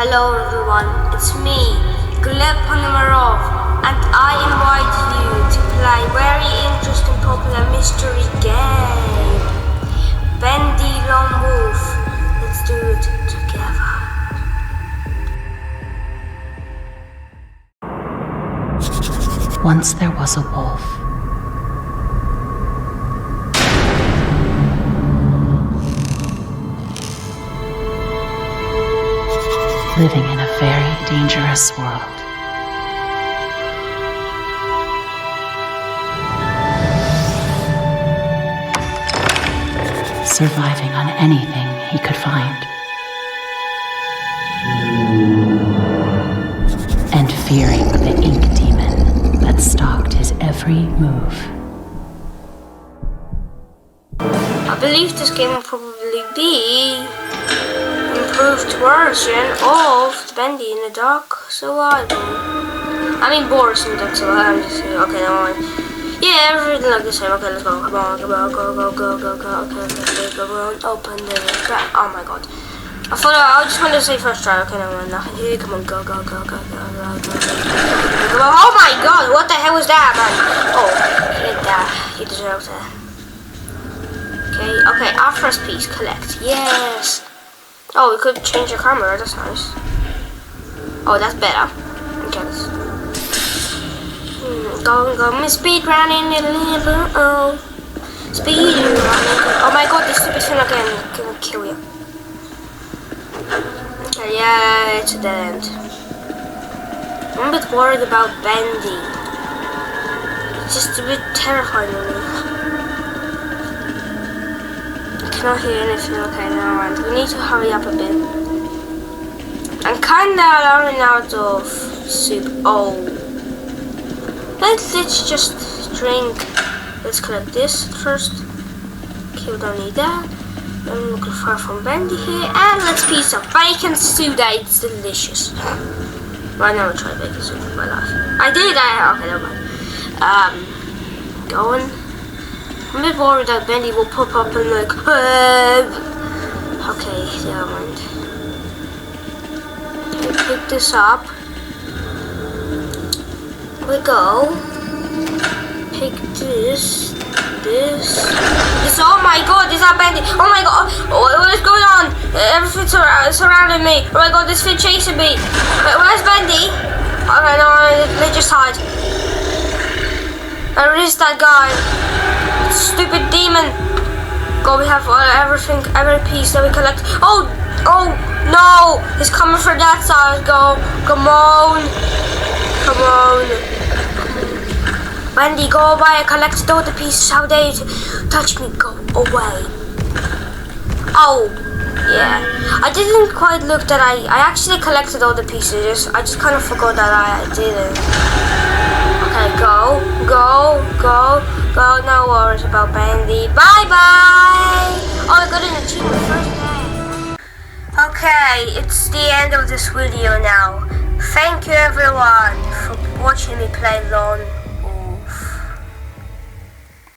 Hello everyone, it's me, Gleb Ponomarov, and I invite you to play very interesting popular mystery game, Bendy Lone Wolf. Let's do it together. Once there was a wolf. Living in a very dangerous world. Surviving on anything he could find. And fearing the ink demon that stalked his every move. I believe this game will probably be improved version of the Bendy in the Dark Survival. I mean Boris in the Dark Survival. Okay, never mind. Yeah, everything like the same. Okay, let's go. Come on, go. Okay, go. Open the back. Oh my god. I just wanted to say first try. Okay, never mind. Here, come on, go. Oh my god, what the hell was that, man? Oh, hit that. He deserves that. Okay, our first piece, collect. Yes. Oh, we could change the camera, that's nice. Oh, that's better. Okay, let's go, speed running, oh. Speed running. Oh my god, this stupid thing again, gonna kill you. Okay, yeah, it's a dead end. I'm a bit worried about Bendy. It's just a bit terrifying of me. Not hear anything. Okay, never mind. We need to hurry up a bit. I'm kinda running out of soup. Oh, let's just drink. Let's collect this first. Okay, we don't need that. I'm looking far from Bendy here, and let's piece some bacon Suda. It's delicious. Well, I never tried bacon soup in my life. I did. Okay, never mind. Going. I'm a bit worried that Bendy will pop up and like, okay, never mind. Okay, pick this up. We go. Pick this. Oh my god, is that Bendy? Oh my god, what is going on? Everything surrounding me. Oh my god, this thing chasing me. Where's Bendy? Okay, no, they just hide. Where is that guy? Stupid demon! Go, we have everything, every piece that we collect. Oh no! He's coming from that side. Go, come on! Bendy, go away! I collected all the pieces. How dare you touch me? Go away! Oh, yeah. I didn't quite look that I actually collected all the pieces. I just kind of forgot that I didn't. Okay, go, no worries about Bendy. Bye! Oh, I got an achievement first day. Okay, it's the end of this video now. Thank you everyone for watching me play Lone